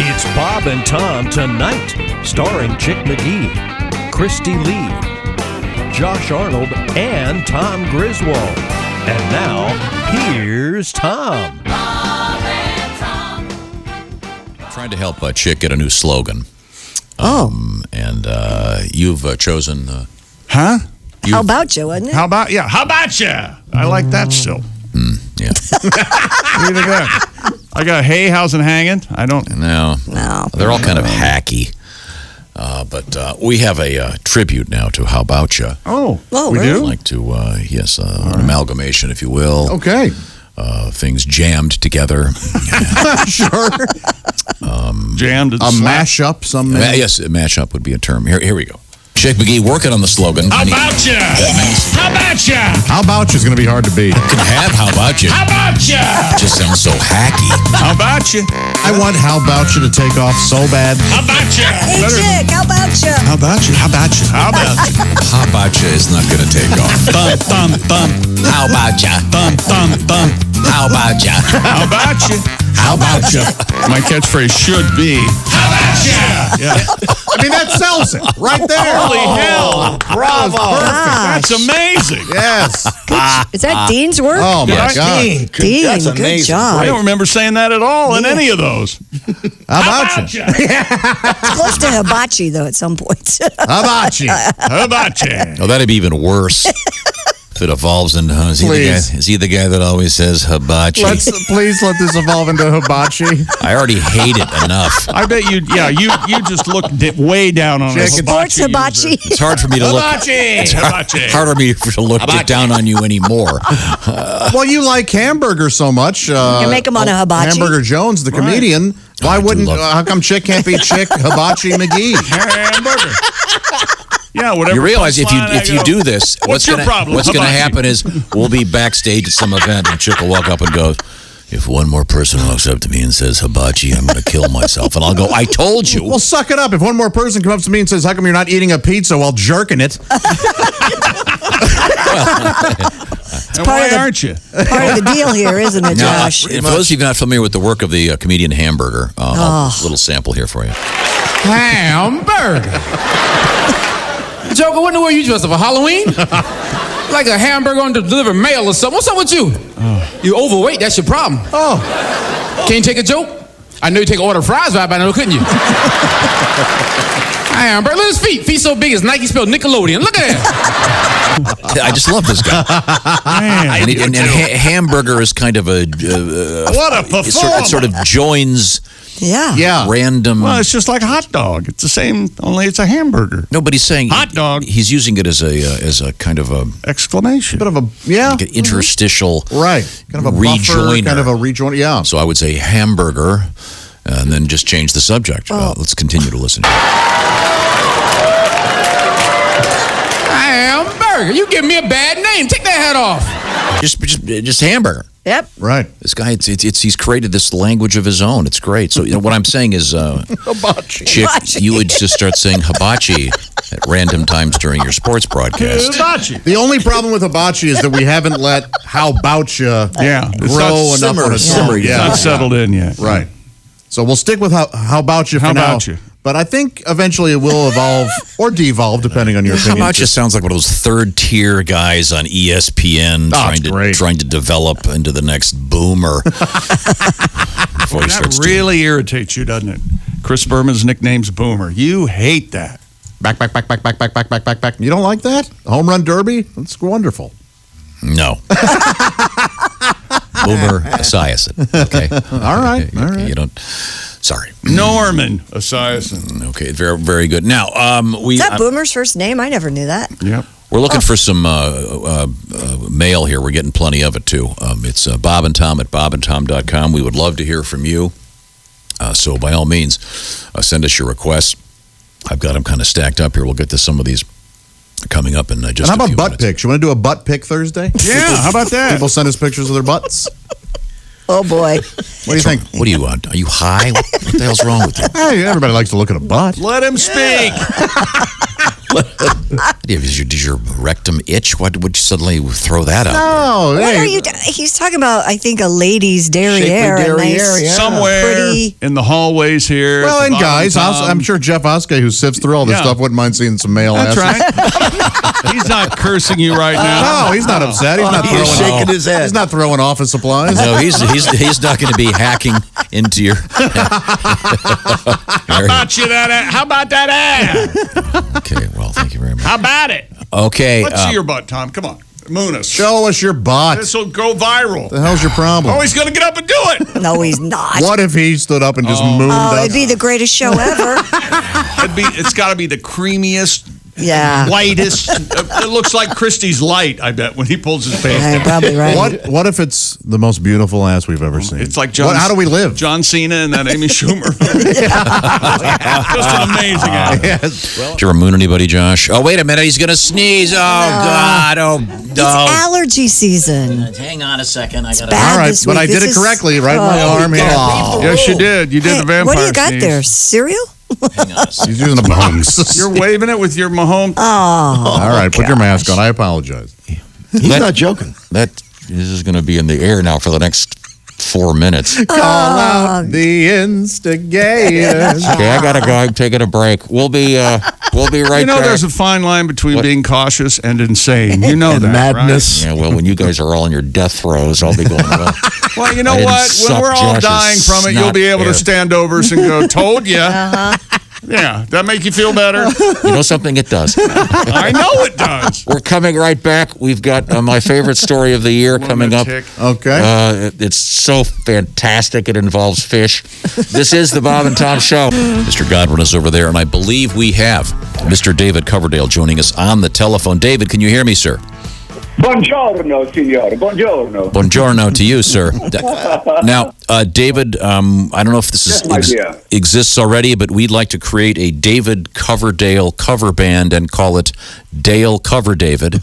It's Bob and Tom Tonight, starring Chick McGee, Christy Lee, Josh Arnold, and Tom Griswold. And now, here's Tom. Bob and Tom. Trying to help Chick get a new slogan. And you've chosen... Huh? How about you, wasn't it? How about you? I like that still. Yeah. What do you think of that? I got Hey, how's it hanging? I don't... No. They're all kind of hacky. But we have a tribute now to How Bout Cha. Oh, we do? I'd like to, an amalgamation, if you will. Okay. Things jammed together. Sure. Jammed. A mashup, Yes, a mashup would be a term. Here we go. Chick McGee working on the slogan. How about you? How about you? How about you is going to be hard to beat. Can have How About You. How about you? Just sounds so hacky. How about you? I want How About You to take off so bad. How about you? Hey, Chick, how about you? How about you? How about you? How about you? How About You is not going to take off. Bum, bum, bum. How about ya? Bum, bum, bum. How about ya? How about you? How about you? My catchphrase should be, how about you? Yeah. I mean, that sells it right there. Holy hell. Bravo. That's amazing. Yes. Is that Dean's work? Oh, my Yes. God. Dean, good job. I don't remember saying that at all in any of those. How about you? It's close to hibachi, though, at some point. How about you? How about you? Oh, that'd be even worse. If it evolves into, is he the guy that always says hibachi? Please let this evolve into hibachi. I already hate it enough. I bet you just look way down on us. Sports hibachi. It's hard for me to look. Hibachi. Harder for me to look down on you anymore. Well, you like hamburger so much. You can make them on a hibachi. Hamburger Jones, the comedian. Why wouldn't? How come Chick can't be Chick Hibachi McGee? Hamburger. Yeah, whatever. You realize if you do this, What's your problem? What's going to Hibachi. happen is we'll be backstage at some event and Chick will walk up and go, if one more person walks up to me and says hibachi, I'm going to kill myself. And I'll go, I told you. Well, suck it up. If one more person comes up to me and says, how come you're not eating a pizza while jerking it? And why aren't you? Part of the deal here, isn't it, Now, Josh? for those of you not familiar with the work of the comedian Hamburger, a little sample here for you. Hamburger. Joker, what in the world you dressed up for Halloween? Like a hamburger on to deliver mail or something. What's up with you? You overweight, that's your problem. Can't you take a joke? I know you take an order of fries right by now, couldn't you? Hamburger, look at his feet. Feet so big as Nike spelled Nickelodeon. Look at that. I just love this guy. And Hamburger is kind of a... What a performer. It sort of joins... Yeah. Random... Well, it's just like a hot dog. It's the same, only it's a hamburger. No, but he's saying... Hot dog. He's using it as a kind of a... Exclamation. Bit of a, Like an interstitial... Right. Kind of a rejoiner. buffer, kind of a rejoiner, yeah. So I would say hamburger, and then just change the subject. Let's continue to listen. Hamburger, you give me a bad name. Take that hat off. Just hamburger. Yep. Right. This guy, he's created this language of his own. It's great. So what I'm saying is, Hibachi. Chick, you would just start saying hibachi at random times during your sports broadcast. Hibachi. The only problem with hibachi is that we haven't let How Bout Ya grow enough on its own. It's not settled in yet. Right. So we'll stick with How Bout Ya for How now. Bout Ya. But I think eventually it will evolve or devolve, depending on your How opinion. about you sounds like one of those third-tier guys on ESPN trying to develop into the next boomer. That really irritates you, doesn't it? Chris Berman's nickname's Boomer. You hate that. Back. You don't like that? Home run derby? That's wonderful. No. Boomer Esiason. Okay. All right. Okay. You don't... Sorry. Norman Esiason. Okay, very, very good. Now, Is that Boomer's first name? I never knew that. Yep. We're looking for some mail here. We're getting plenty of it, too. It's Bob and Tom at bobandtom.com. We would love to hear from you. So, by all means, send us your requests. I've got them kind of stacked up here. We'll get to some of these coming up in just a few minutes. And how about butt pics? You want to do a butt pic Thursday? Yeah, how about that? People send us pictures of their butts. Oh, boy. What do you think? What do you want? Are you high? What the hell's wrong with you? Hey, everybody likes to look at a butt. Let him speak. Did your rectum itch? Why would you suddenly throw that out? No, What are you? He's talking about, I think, a lady's derriere. Shapely a nice, derriere, yeah. Somewhere pretty. in the hallways here. Well, at and the guys, bottom. I'm sure Jeff Oskey, who sifts through all this Yeah. stuff, wouldn't mind seeing some male That's asses. right. He's not cursing you right now. No, he's not upset. He's not He's throwing shaking his head. He's not throwing office supplies. No, he's not going to be hacking into your. How about that ass? Okay, well, thank you very much. How about it? Okay, Let's see your butt, Tom. Come on. Moon us. Show us your butt. This will go viral. The hell's your problem? Oh, he's going to get up and do it. No, he's not. What if he stood up and just mooned Oh, us? it'd be the greatest show ever. It's got to be the creamiest, Yeah. whitest. It looks like Christy's light, I bet, when he pulls his pants Yeah, down. you're probably right. What if it's the most beautiful ass we've ever seen? It's like John. How do we live? John Cena and that Amy Schumer. Just an amazing act. Yes. Did you ever moon anybody, Josh? Oh, wait a minute. He's going to sneeze. Oh, God. Oh, It's no. allergy season. Hang on a second. I got bad. All right, this but week. I did This it is- correctly. Right in my Oh, arm here. Yes, you did. You did Hey, the vampire what do you got sneeze. there? Cereal? hang on a second. He's using a bones. You're waving it with your Mahomes. Oh. All right, put your mask on. I apologize. He's not joking. This is going to be in the air now for the next 4 minutes. Call out the instigators. Okay, I gotta go. I'm taking a break. We'll be right You know, back. there's a fine line between What? being cautious and insane. You know that, Yeah, well, when you guys are all in your death throes, I'll be going, well, right? Well, you know I didn't what? When suck we're all Josh's dying from it, you'll be able snot to stand over us and go, told ya. Uh-huh. Yeah, that make you feel better? you know something? It does. I know it does. We're coming right back. We've got my favorite story of the year coming up. Lunatic. Okay. It's so fantastic. It involves fish. This is the Bob and Tom Show. Mr. Godwin is over there, and I believe we have Mr. David Coverdale joining us on the telephone. David, can you hear me, sir? Buongiorno, signore. Buongiorno. Buongiorno to you, sir. Now, David, I don't know if this Yes, my dear. exists already, but we'd like to create a David Coverdale cover band and call it Dale Cover David.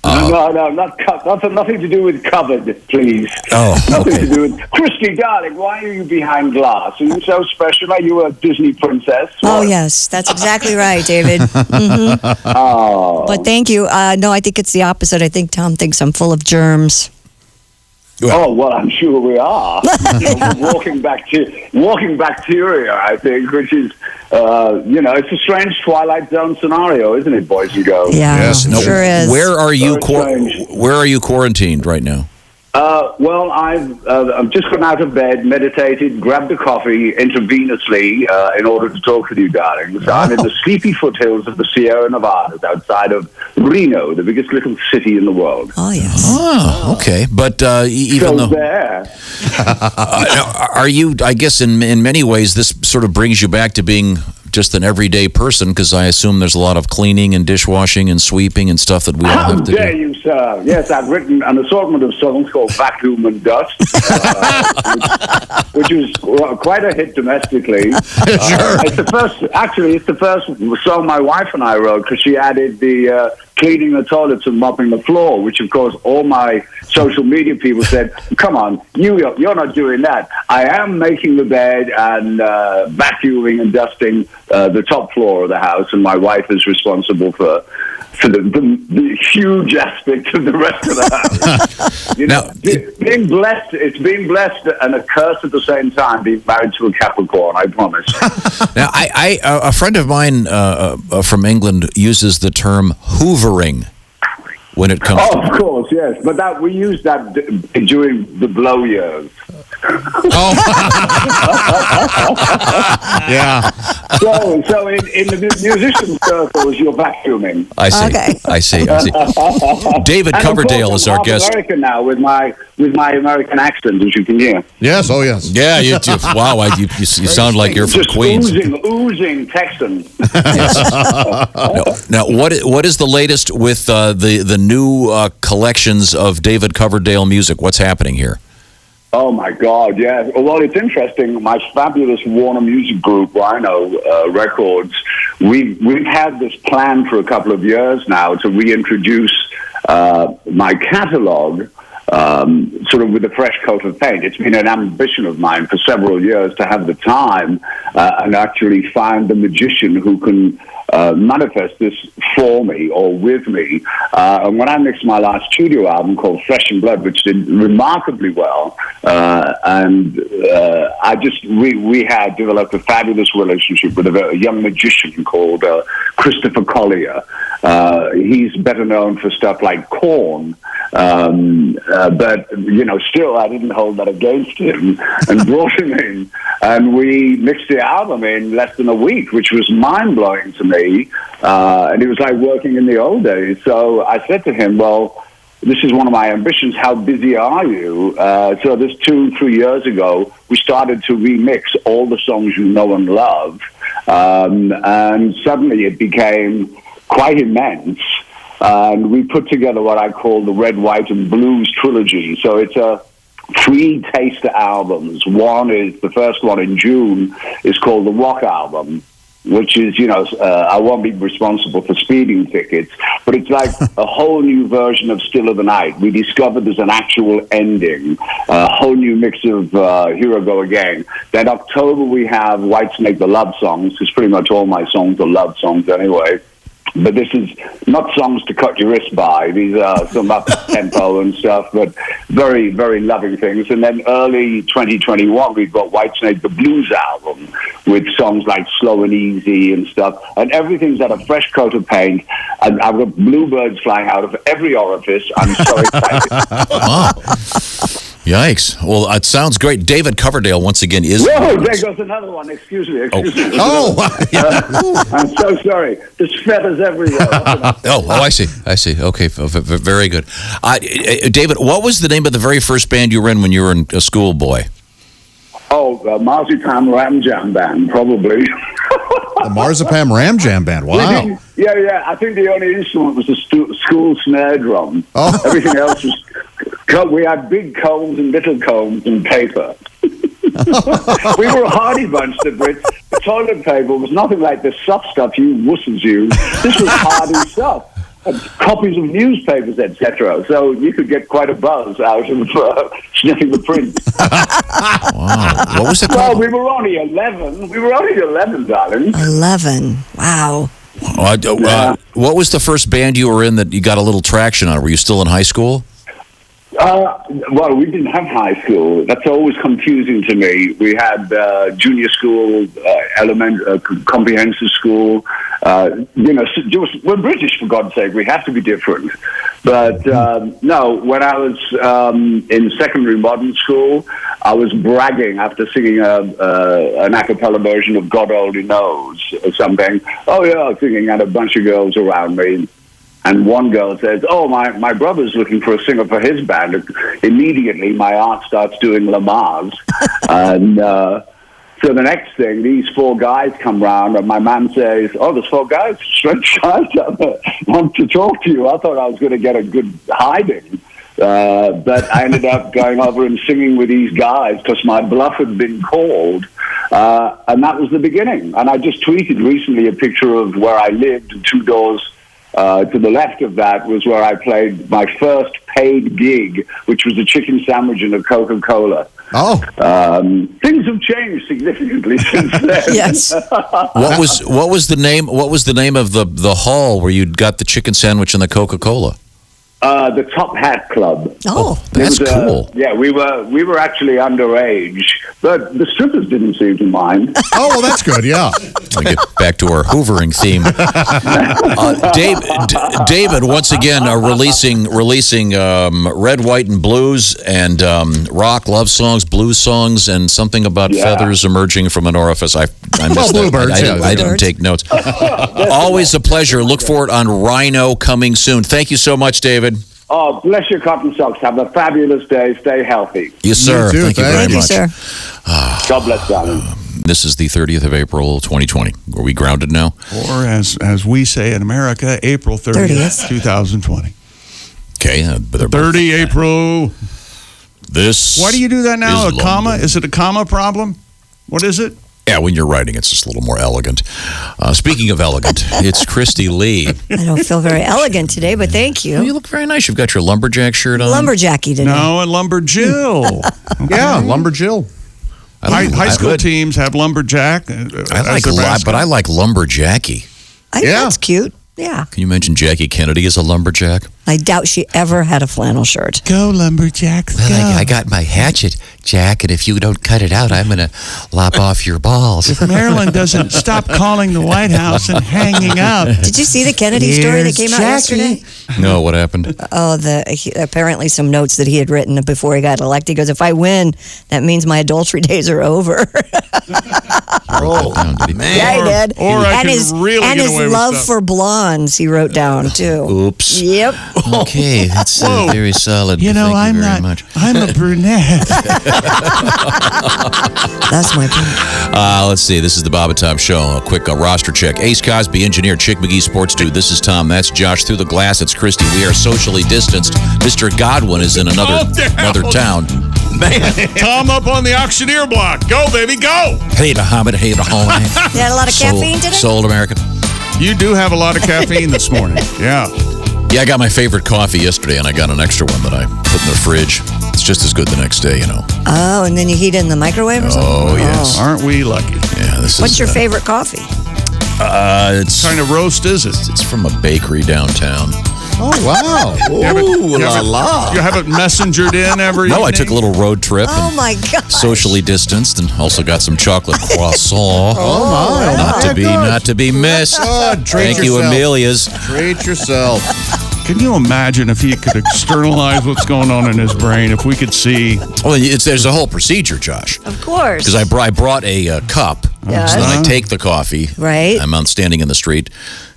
No, nothing to do with covered, please. Oh, Nothing okay. to do with... Christy, darling, why are you behind glass? Are you so special? Are you a Disney princess? Oh, What? yes. That's exactly right, David. Oh. But thank you. No, I think it's the opposite. I think Tom thinks I'm full of germs. Oh, well, I'm sure we are. walking bacteria, I think, which is, it's a strange Twilight Zone scenario, isn't it, boys and girls? Yeah, Yes, it sure is. Where are you? Very strange. Where are you quarantined right now? Well, I've just gotten out of bed, meditated, grabbed a coffee intravenously in order to talk with you, darling. So I'm in the sleepy foothills of the Sierra Nevadas outside of Reno, the biggest little city in the world. Oh, yes. Oh, okay. But even So though there. are you? I guess in many ways, this sort of brings you back to being just an everyday person, because I assume there's a lot of cleaning and dishwashing and sweeping and stuff that we all How have to dare do. you, sir? Yes, I've written an assortment of songs called Vacuum and Dust, which was quite a hit domestically. It's the first song my wife and I wrote, because she added the cleaning the toilets and mopping the floor, which, of course, all my social media people said, come on, you're not doing that. I am making the bed and vacuuming and dusting the top floor of the house, and my wife is responsible for the huge aspect of the rest of the house. Being blessed, it's being blessed and a curse at the same time, being married to a Capricorn, I promise. Now, a friend of mine from England uses the term hoovering when it comes Oh, of course, yes. But that we use that during the blow years. Yeah. So in the musician circles, you're vacuuming. I see. Okay. I see. David And of Coverdale course, is I'm our half guest. American now with my American accent, as you can hear. Yes. Oh, yes. Yeah, you do. Wow, you sound like you're from Just Queens. oozing Texan. Now, what is the latest with the new collections of David Coverdale music? What's happening here? Oh my God, yeah. Well, it's interesting. My fabulous Warner Music Group, Rhino Records, we've had this plan for a couple of years now to reintroduce my catalog sort of with a fresh coat of paint. It's been an ambition of mine for several years to have the time and actually find the magician who can manifest this for me or with me. And when I mixed my last studio album called Flesh and Blood, which did remarkably well, we had developed a fabulous relationship with a young magician called Christopher Collier. He's better known for stuff like Korn. But, still I didn't hold that against him and brought him in. And we mixed the album in less than a week, which was mind-blowing to me. And it was like working in the old days. So I said to him, well, this is one of my ambitions. How busy are you? So this 2-3 years ago, we started to remix all the songs you know and love. And suddenly it became quite immense. And we put together what I call the Red, White, and Blues trilogy. So it's 3 taster albums. The first one in June is called the Rock Album, which is, I won't be responsible for speeding tickets, but it's like a whole new version of Still of the Night. We discovered there's an actual ending, a whole new mix of Here I Go Again. Then October we have Whitesnake, the love songs, because pretty much all my songs are love songs anyway. But this is not songs to cut your wrist by. These are some up-tempo and stuff, but very, very loving things. And then early 2021, we've got Whitesnake, the blues album, with songs like Slow and Easy and stuff. And everything's got a fresh coat of paint. And I've got bluebirds flying out of every orifice. I'm so excited. Wow. Yikes. Well, it sounds great. David Coverdale, once again, is... Whoa, there goes another one. Excuse me. I'm so sorry. There's feathers everywhere. I see. Okay, very good. David, what was the name of the very first band you were in when you were a schoolboy? Marzipan Ram Jam Band, probably. The Marzipan Ram Jam Band. Wow. Yeah. I think the only instrument was the school snare drum. Oh. Everything else was... We had big combs and little combs and paper. We were a hardy bunch, the Brits. The toilet paper was nothing like the soft stuff you wusses use. This was hardy stuff. Copies of newspapers, etc. So you could get quite a buzz out of sniffing the print. Wow. What was it Well, called? we were only 11. We were only 11, darling. 11. Wow. What was the first band you were in that you got a little traction on? Were you still in high school? Well, we didn't have high school. That's always confusing to me. We had junior school, comprehensive school. We're British, for God's sake. We have to be different. But no, when I was in secondary modern school, I was bragging after singing an a cappella version of God Only Knows or something. Oh, yeah, singing, and a bunch of girls around me. And one girl says, my brother's looking for a singer for his band. Immediately, my heart starts doing Lamar's. And so the next thing, these 4 guys come round, and my man says, there's 4 guys, strange guys want to talk to you. I thought I was going to get a good hiding. But I ended up going over and singing with these guys because my bluff had been called. And that was the beginning. And I just tweeted recently a picture of where I lived, 2 doors to the left of that was where I played my first paid gig, which was a chicken sandwich and a Coca-Cola. Things have changed significantly since then. Yes. What was the name? What was the name of the hall where you got the chicken sandwich and the Coca-Cola? The Top Hat Club. That's cool. Yeah, we were actually underage, but the strippers didn't seem to mind. Well, that's good. Yeah. We get back to our hoovering theme. David, once again, releasing Red, White, and Blues, and rock, love songs, blues songs, and something about feathers emerging from an orifice. I missed bluebirds. I didn't take notes. Always a pleasure. Look for it on Rhino coming soon. Thank you so much, David. Oh, bless your cotton socks. Have a fabulous day. Stay healthy. Yes, sir. You too. Thank you very much. Sir. God bless, darling. This is the 30th of April, 2020. Are we grounded now? Or as we say in America, April 30th, 2020. Okay. 30 April. This. Why do you do that now? is A comma? London. Is it a comma problem? What is it? Yeah, when you're writing, it's just a little more elegant. Speaking of elegant, it's Christy Lee. I don't feel very elegant today, but thank you. You look very nice. You've got your lumberjack shirt on. Lumberjacky today. No, a lumberjill. Yeah, Lumberjill. High school teams have lumberjack. I like lumberjacky. That's cute. Yeah. Can you mention Jackie Kennedy as a lumberjack? I doubt she ever had a flannel shirt. Go, lumberjacks, go. Well, I got my hatchet, Jack, and if you don't cut it out, I'm going to lop off your balls. If Marilyn doesn't stop calling the White House and hanging up. Did you see the Kennedy story that came out yesterday? No, what happened? Oh, apparently some notes that he had written before he got elected. He goes, if I win, that means my adultery days are over. Man. Yeah, he did. Or I and can his, really and get his away with love stuff. for blondes, he wrote down, too. Oops. Yep. Okay, that's Whoa. very solid. You know, Thank I'm you very not. much. I'm a brunette. That's my point. Let's see. This is the Bob and Tom Show. A quick roster check. Ace Cosby, engineer. Chick McGee, sports dude. This is Tom. That's Josh. Through the glass, it's Christy. We are socially distanced. Mr. Godwin is in another town. Man. Tom up on the auctioneer block. Go, baby, go. Hey, the Hobbit. Hey, the home. You had a lot of caffeine today? Sold American. You do have a lot of caffeine this morning. Yeah. Yeah, I got my favorite coffee yesterday, and I got an extra one that I put in the fridge. It's just as good the next day, you know. Oh, and then you heat it in the microwave or something? Oh, yes. Aren't we lucky? Yeah, this What's is. your favorite coffee? It's What kind of roast is it? It's from a bakery downtown. Oh, wow. Ooh, la la. You have it messengered in every No, I evening? took a little road trip. Oh, and my God. Socially distanced, and also got some chocolate croissant. Oh, my. Not to be missed. Good. Treat Thank you, yourself. Amelia's. Treat yourself. Can you imagine if he could externalize what's going on in his brain? If we could see. Well, there's a whole procedure, Josh. Of course. Because I brought a cup. Yes. So then I take the coffee. Right. I'm out standing in the street.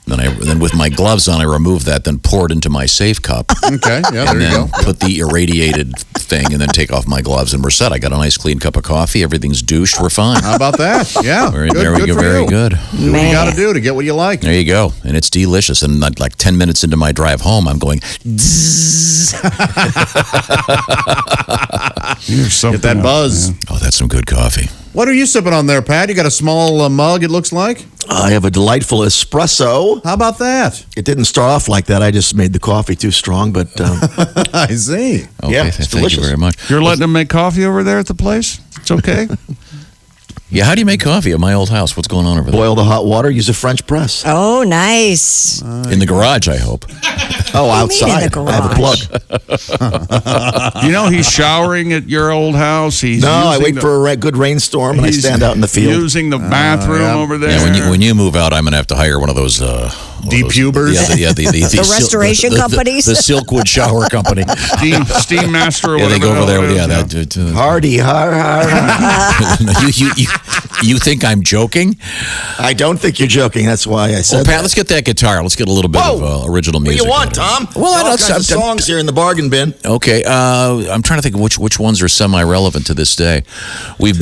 Then with my gloves on, I remove that, then pour it into my safe cup. Okay, yeah, there And you then go. put the irradiated thing, and then take off my gloves, and we're set. I got a nice clean cup of coffee. Everything's douched. We're fine. How about that? Yeah. There good, we good go. for Very you. good. Do what you got to do to get what you like. There you go. And it's delicious. And like 10 minutes into my drive home, I'm going, Here's something Get that else, buzz. man. oh, that's some good coffee. What are you sipping on there, Pat? You got a small mug, it looks like? I have a delightful espresso. How about that? It didn't start off like that. I just made the coffee too strong, but I see. Okay, Yeah, it's thank you delicious. very much. You're letting him make coffee over there at the place? It's okay? Yeah, how do you make coffee at my old house? What's going on over there? boil the hot water, use a French press. Oh, nice. In the garage, I hope. Oh, What do you mean in outside. the I have a plug. You know he's showering at your old house. He's No, I using wait the- for a good rainstorm and I he's stand out in the field. Using the bathroom yeah. over there. Yeah, when you move out, I'm going to have to hire one of those... Depubers? The restoration companies? The Silkwood Shower Company. Steam master or Yeah, they whatever. go over the hell there. it Yeah, is, that. Hardy, har, You think I'm joking? I don't think you're joking. That's why I Well, said Pat, let's get that guitar. Let's get a little bit of original What do music. you want, Tom? Well, I all don't- kinds of songs here in the bargain bin. Okay, I'm trying to think of which ones are semi-relevant to this day. We've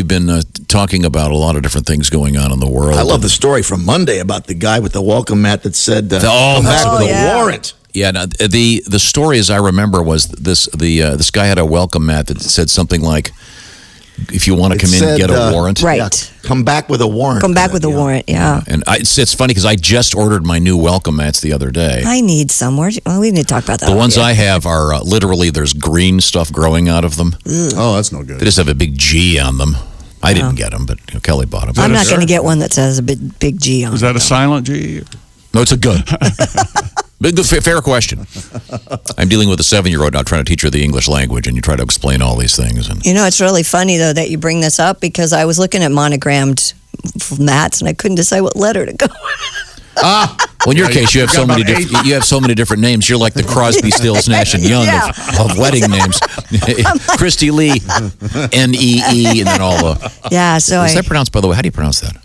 been talking about a lot of different things going on in the world. I love the story from Monday about the guy with the welcome mat that said, Oh, come back oh, with yeah. a warrant. Yeah, no, the story as I remember was this guy had a welcome mat that said something like, if you want to It come in, said, get a warrant. Right. Yeah, come back with a warrant. Come back with a warrant, yeah. And it's funny because I just ordered my new welcome mats the other day. I need some. Well, we need to talk about that. The ones I have are literally there's green stuff growing out of them. Oh, that's no good. They just have a big G on them. I didn't get them, but Kelly bought them. I'm not going to get one that says a big G on Is it. that a silent G? No, it's a good. Fair question. I'm dealing with a 7-year-old now trying to teach her the English language, and you try to explain all these things. And You know, it's really funny, though, that you bring this up because I was looking at monogrammed mats and I couldn't decide what letter to go with. well, in your case, you have so many different names. You're like the Crosby, Stills, Nash and Young Yeah. of wedding names. Christy Lee, N-E-E, and then all the. Yeah, so Is that pronounced? By the way, how do you pronounce that?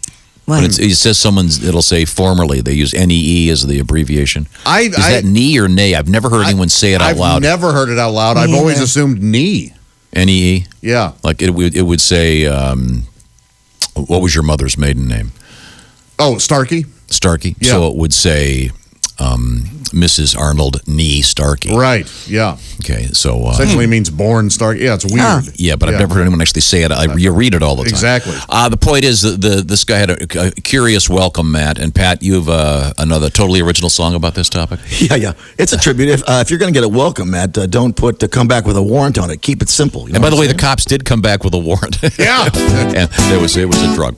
Well, When it says it'll say formerly. They use N-E-E as the abbreviation. Is that knee or nay? I've never heard anyone say it out loud. I've never heard it out loud. I've Me always either. assumed knee. N-E-E? Yeah. Like it would say, what was your mother's maiden name? Oh, Starkey? Starkey. Yeah. So it would say Mrs. Arnold Nee Starkey. Right, yeah. Okay, so... Essentially means born Starkey. Yeah, it's weird. yeah, but I've never heard anyone actually say it. You read it all the time. Exactly. The point is that this guy had a curious welcome mat. And Pat, you have another totally original song about this topic? Yeah. It's a tribute. If you're going to get a welcome mat, don't put come back with a warrant on it. Keep it simple. You know And by the what way, I'm the cops did come back with a warrant. Yeah. And it was a drug.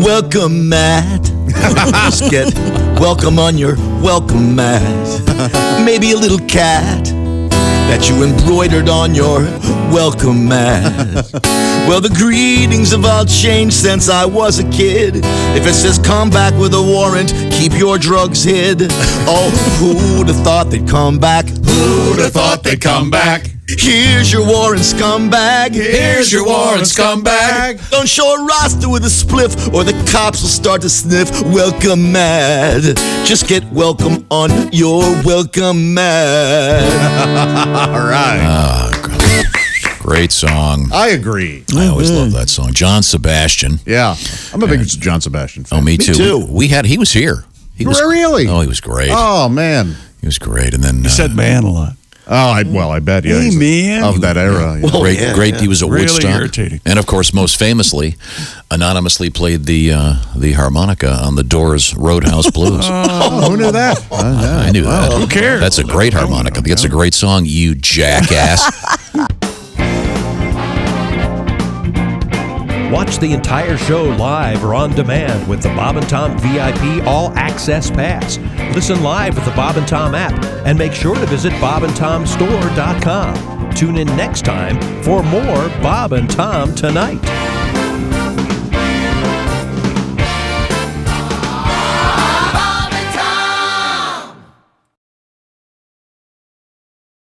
welcome mat. Just get welcome on your welcome mat. Maybe a little cat that you embroidered on your welcome mat. Well, the greetings have all changed since I was a kid. If it says come back with a warrant, keep your drugs hid. Oh, who'd have thought they'd come back? Who'd have thought they'd come back? Here's your warrant, scumbag. Here's your warrant, scumbag. Don't show a roster with a spliff, or the cops will start to sniff. Welcome mad. Just get welcome on your welcome mad. All right. Great song. I agree. I always love that song. John Sebastian. Yeah. I'm a big John Sebastian fan. Oh, me too. He was here. He was really? Oh, he was great. Oh, man. He was great. And then You said man a lot. Oh, I bet. Yeah. Hey, man. Of that era. Yeah. Well, great. He was at Really Woodstock. irritating. And of course, most famously, anonymously played the harmonica on the Doors' Roadhouse Blues. Oh, who knew that? I knew that. Who cares? That's a great harmonica. That's a great song, you jackass. Watch the entire show live or on demand with the Bob and Tom VIP All Access Pass. Listen live with the Bob and Tom app and make sure to visit bobandtomstore.com. Tune in next time for more Bob and Tom Tonight.